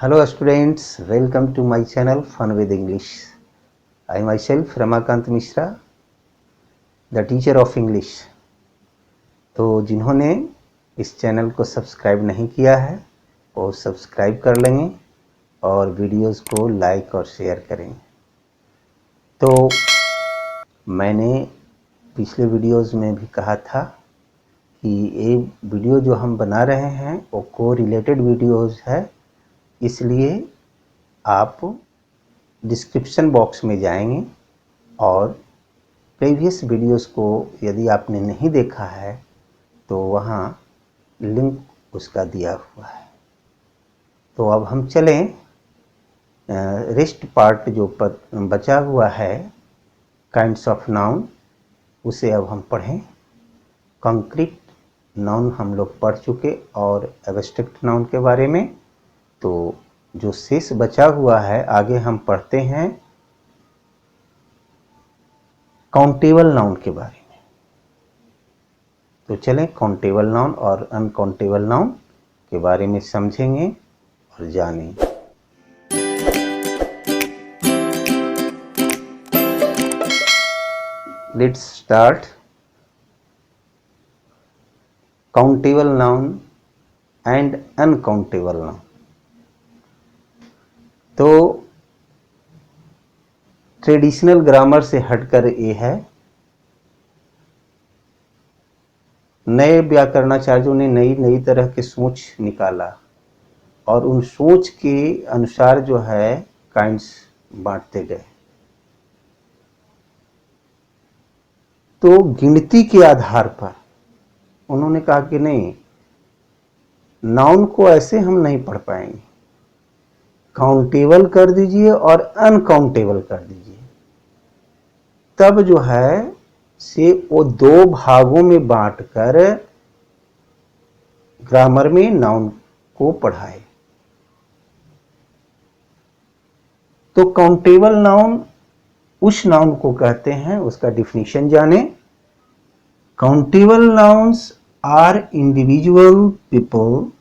Hello students, welcome to my channel Fun with English. I myself Ramakant Mishra, the teacher of English. तो जिन्होंने इस channel को subscribe नहीं किया है वो सब्सक्राइब कर लेंगे और वीडियोस को लाइक और शेयर करेंगे। तो मैंने पिछले वीडियोस में भी कहा था कि ये वीडियो जो हम बना रहे हैं वो को रिलेटेड वीडियोस है, इसलिए आप डिस्क्रिप्शन बॉक्स में जाएंगे और प्रीवियस वीडियोस को यदि आपने नहीं देखा है तो वहाँ लिंक उसका दिया हुआ है। तो अब हम चलें, रेस्ट पार्ट जो बचा हुआ है काइंड्स ऑफ नाउन उसे अब हम पढ़ें। कंक्रीट नाउन हम लोग पढ़ चुके और एब्स्ट्रैक्ट नाउन के बारे में। तो जो शेष बचा हुआ है आगे हम पढ़ते हैं काउंटेबल नाउन के बारे में। तो चलें काउंटेबल नाउन और अनकाउंटेबल नाउन के बारे में समझेंगे और जानेंगे। Let's start. Countable noun and uncountable noun. तो ट्रेडिशनल ग्रामर से हटकर ये है, नए व्याकरणाचार्यों ने नई तरह की सोच निकाला और उन सोच के अनुसार जो है काइंड्स बांटते गए। तो गिनती के आधार पर उन्होंने कहा कि नहीं, नाउन को ऐसे हम नहीं पढ़ पाएंगे, काउंटेबल कर दीजिए और अनकाउंटेबल कर दीजिए। तब जो है से वो दो भागों में बांटकर ग्रामर में नाउन को पढ़ाए। तो काउंटेबल नाउन उस नाउन को कहते हैं, उसका डिफिनीशन जाने। Countable nouns are individual people,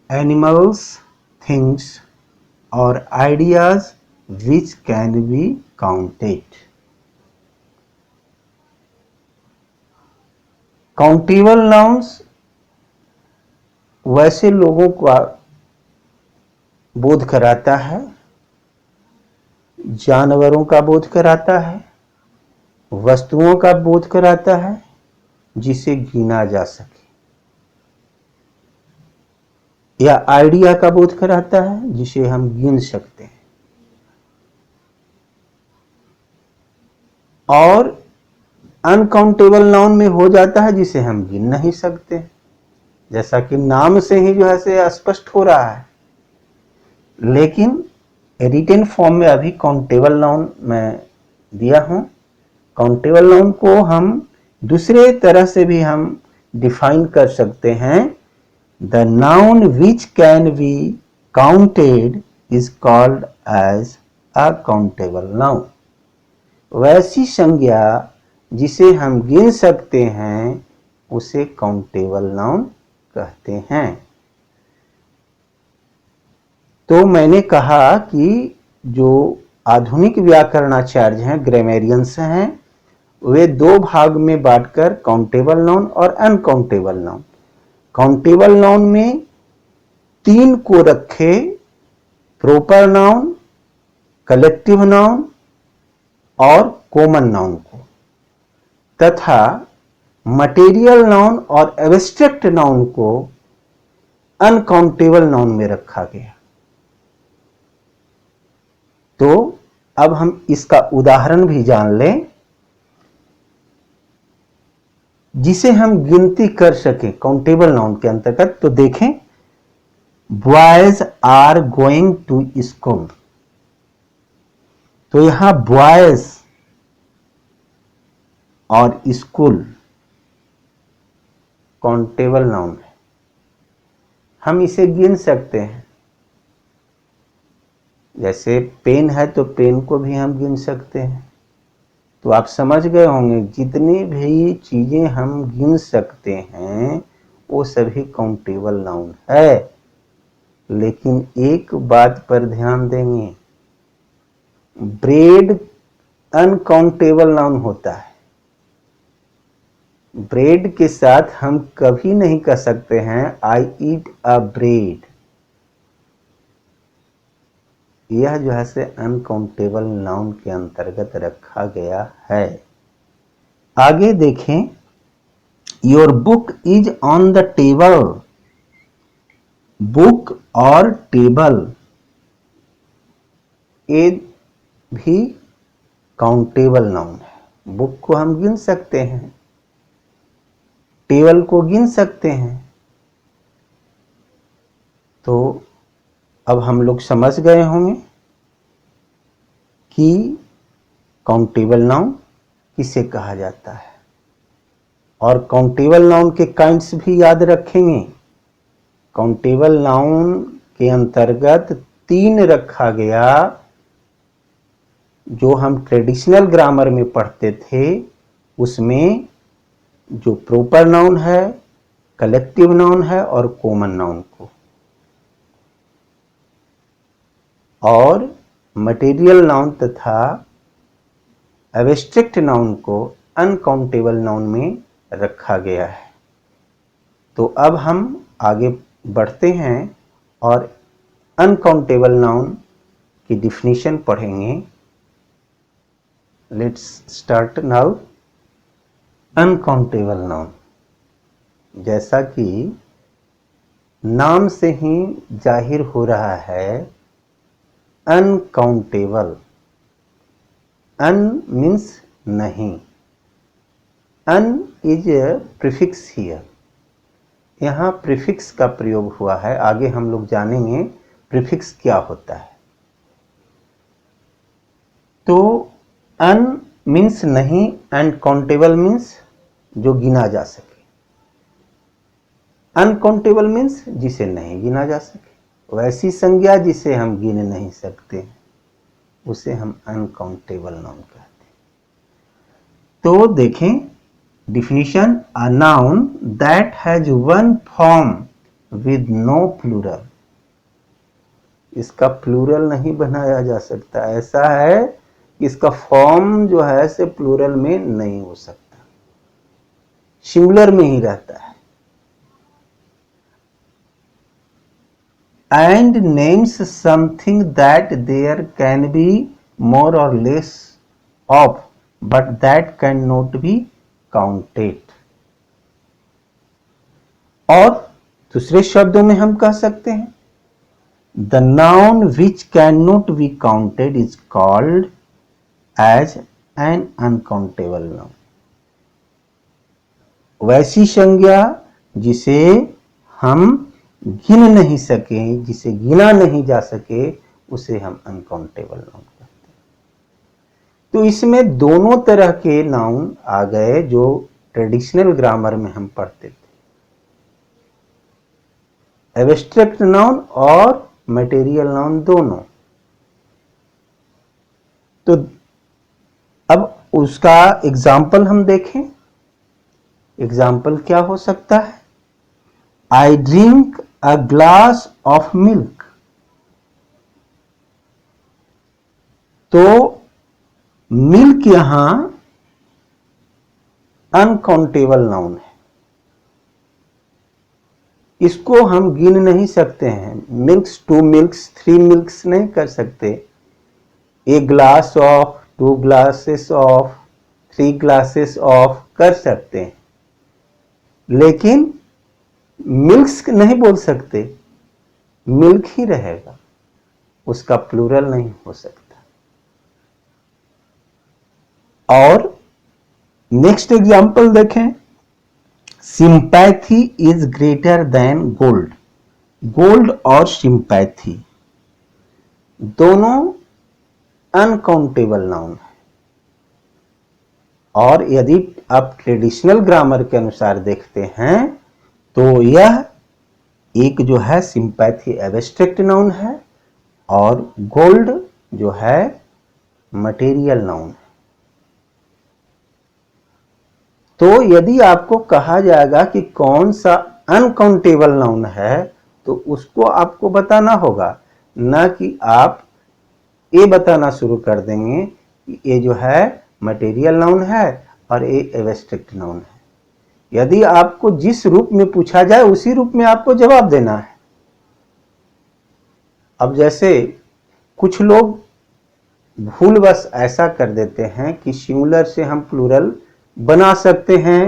animals, things or ideas which can be counted. Countable nouns वैसे लोगों का बोध कराता है, जानवरों का बोध कराता है, वस्तुओं का बोध कराता है जिसे गिना जा सके, या आइडिया का बोध कराता है जिसे हम गिन सकते हैं। और अनकाउंटेबल नाउन में हो जाता है जिसे हम गिन नहीं सकते, जैसा कि नाम से ही जो है से स्पष्ट हो रहा है। लेकिन रिटन फॉर्म में अभी काउंटेबल नाउन मैं दिया हूं। काउंटेबल नाउन को हम दूसरे तरह से भी हम डिफाइन कर सकते हैं। The noun which can be counted is called as a countable noun. वैसी संज्ञा जिसे हम गिन सकते हैं उसे काउंटेबल नाउन कहते हैं। तो मैंने कहा कि जो आधुनिक व्याकरणाचार्य हैं, ग्रामेरियंस हैं, वे दो भाग में बांटकर काउंटेबल नाउन और अनकाउंटेबल नाउन। काउंटेबल नाउन में तीन को रखे, प्रॉपर नाउन, कलेक्टिव नाउन और कॉमन नाउन को, तथा मटेरियल नाउन और एब्स्ट्रैक्ट नाउन को अनकाउंटेबल नाउन में रखा गया। तो अब हम इसका उदाहरण भी जान लें जिसे हम गिनती कर सकें काउंटेबल नाउन के अंतर्गत। तो देखें, boys are going to school. तो यहां बॉयज और स्कूल काउंटेबल नाउन है, हम इसे गिन सकते हैं। जैसे पेन है तो पेन को भी हम गिन सकते हैं। तो आप समझ गए होंगे जितनी भी चीजें हम गिन सकते हैं वो सभी काउंटेबल नाउन है। लेकिन एक बात पर ध्यान देंगे, ब्रेड अनकाउंटेबल नाउन होता है। ब्रेड के साथ हम कभी नहीं कह सकते हैं आई ईट अ ब्रेड। यह जो है से अनकाउंटेबल नाउन के अंतर्गत रखा गया है। आगे देखें, your book is on the table. Book और टेबल ये भी काउंटेबल नाउन है। बुक को हम गिन सकते हैं, टेबल को गिन सकते हैं। तो अब हम लोग समझ गए होंगे कि काउंटेबल नाउन किसे कहा जाता है। और काउंटेबल नाउन के काइंड्स भी याद रखेंगे। काउंटेबल नाउन के अंतर्गत 3 रखा गया, जो हम ट्रेडिशनल ग्रामर में पढ़ते थे। उसमें जो प्रॉपर नाउन है, कलेक्टिव नाउन है और कॉमन नाउन को, और मटेरियल नाउन तथा एब्स्ट्रैक्ट नाउन को अनकाउंटेबल नाउन में रखा गया है। तो अब हम आगे बढ़ते हैं और अनकाउंटेबल नाउन की डिफिनीशन पढ़ेंगे। Let's start now. Uncountable noun, जैसा कि नाम से ही जाहिर हो रहा है, अनकाउंटेबल। अन मीन्स नहीं, अन इज ए प्रीफिक्स हियर। यहाँ प्रीफिक्स का प्रयोग हुआ है। आगे हम लोग जानेंगे प्रीफिक्स क्या होता है। तो अन मीन्स नहीं एंड काउंटेबल मीन्स जो गिना जा सके। अनकाउंटेबल मीन्स जिसे नहीं गिना जा सके। वैसी संज्ञा जिसे हम गिन नहीं सकते, उसे हम अनकाउंटेबल नाउन कहते हैं। तो देखें definition, a noun that has one form with no plural. इसका प्लूरल नहीं बनाया जा सकता। ऐसा है कि इसका फॉर्म जो है से प्लूरल में नहीं हो सकता, सिंगुलर में ही रहता है। And names something that there can be more और less of but that can not be counted. और दूसरे शब्दों में हम कह सकते हैं, the noun which can not be counted is called as an uncountable noun. वैसी संज्ञा जिसे हम गिन नहीं सके, जिसे गिना नहीं जा सके, उसे हम अनकाउंटेबल नाउन कहते हैं। तो इसमें दोनों तरह के नाउन आ गए जो ट्रेडिशनल ग्रामर में हम पढ़ते थे, एब्स्ट्रैक्ट नाउन और मटेरियल नाउन दोनों। तो अब उसका एग्जाम्पल हम देखें। एग्जाम्पल क्या हो सकता है? I drink a glass of milk. तो मिल्क यहां अनकाउंटेबल नाउन है, इसको हम गिन नहीं सकते हैं। मिल्क्स, 2 मिल्क्स, 3 मिल्क्स नहीं कर सकते। A glass of, 2 glasses of, 3 glasses of कर सकते हैं, लेकिन मिल्क्स नहीं बोल सकते। मिल्क ही रहेगा, उसका प्लूरल नहीं हो सकता। और नेक्स्ट एग्जांपल देखें, sympathy is greater than gold. Gold और सिंपैथी दोनों अनकाउंटेबल नाउन है। और यदि आप ट्रेडिशनल ग्रामर के अनुसार देखते हैं तो यह एक जो है सिंपैथी एब्स्ट्रैक्ट नाउन है और गोल्ड जो है मटेरियल नाउन है। तो यदि आपको कहा जाएगा कि कौन सा अनकाउंटेबल नाउन है, तो उसको आपको बताना होगा, ना कि आप ये बताना शुरू कर देंगे कि ये जो है मटेरियल नाउन है और ये एब्स्ट्रैक्ट नाउन है। यदि आपको जिस रूप में पूछा जाए उसी रूप में आपको जवाब देना है। अब जैसे कुछ लोग भूलवश ऐसा कर देते हैं कि सिंगुलर से हम प्लूरल बना सकते हैं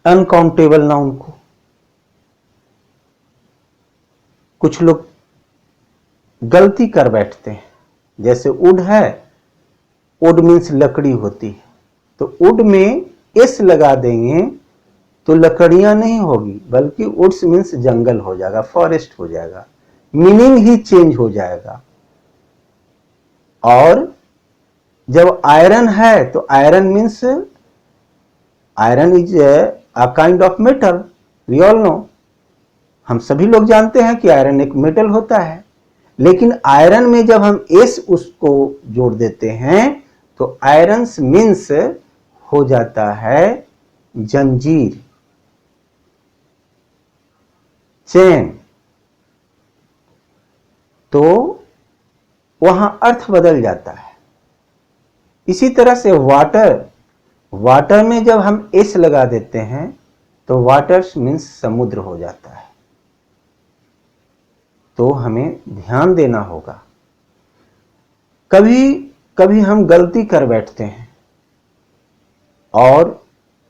अनकाउंटेबल नाउन को। कुछ लोग गलती कर बैठते हैं, जैसे वुड है, वुड मीन्स लकड़ी होती है, तो वुड में एस लगा देंगे तो लकड़ियां नहीं होगी, बल्कि वुड्स मीन्स जंगल हो जाएगा, फॉरेस्ट हो जाएगा, मीनिंग ही चेंज हो जाएगा। और जब आयरन है तो iron means iron is a kind of metal, we all know, हम सभी लोग जानते हैं कि आयरन एक मेटल होता है। लेकिन आयरन में जब हम एस उसको जोड़ देते हैं तो आयरन मीन्स हो जाता है जंजीर, चैन, तो वहां अर्थ बदल जाता है। इसी तरह से वाटर, वाटर में जब हम एस लगा देते हैं तो वाटर्स मीन्स समुद्र हो जाता है। तो हमें ध्यान देना होगा। कभी कभी हम गलती कर बैठते हैं और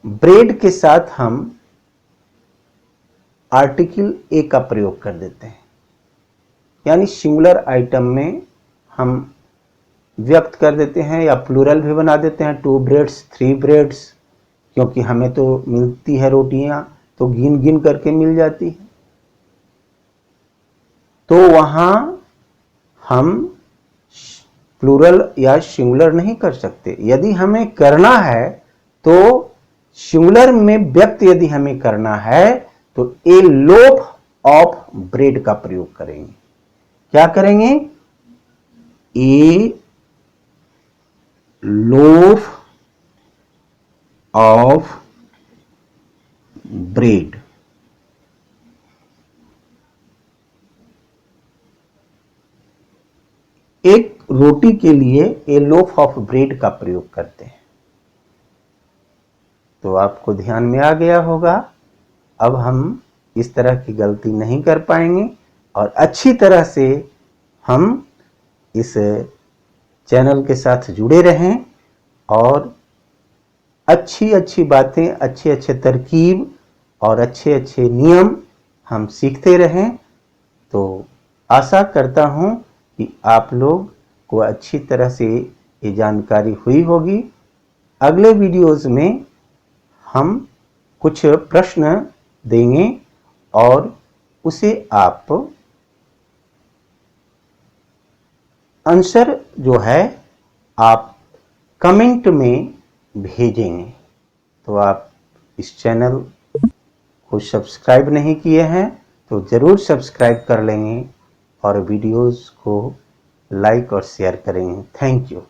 ब्रेड के साथ हम आर्टिकल ए का प्रयोग कर देते हैं, यानी सिंगुलर आइटम में हम व्यक्त कर देते हैं या प्लूरल भी बना देते हैं, 2 ब्रेड्स, 3 ब्रेड्स, क्योंकि हमें तो मिलती है रोटियां तो गिन गिन करके मिल जाती है। तो वहां हम प्लूरल या सिंगुलर नहीं कर सकते। यदि हमें करना है तो सिंगुलर में व्यक्त यदि हमें करना है तो ए लोफ ऑफ ब्रेड का प्रयोग करेंगे। क्या करेंगे? ए लोफ ऑफ ब्रेड। एक रोटी के लिए ए लोफ ऑफ ब्रेड का प्रयोग करते हैं। तो आपको ध्यान में आ गया होगा। अब हम इस तरह की गलती नहीं कर पाएंगे और अच्छी तरह से हम इस चैनल के साथ जुड़े रहें और अच्छी अच्छी बातें, अच्छे अच्छे तरकीब और अच्छे अच्छे नियम हम सीखते रहें। तो आशा करता हूं कि आप लोग को अच्छी तरह से ये जानकारी हुई होगी। अगले वीडियोस में हम कुछ प्रश्न देंगे और उसे आप आंसर जो है आप कमेंट में भेजेंगे। तो आप इस चैनल को सब्सक्राइब नहीं किए हैं तो ज़रूर सब्सक्राइब कर लेंगे और वीडियोस को लाइक और शेयर करेंगे। Thank you.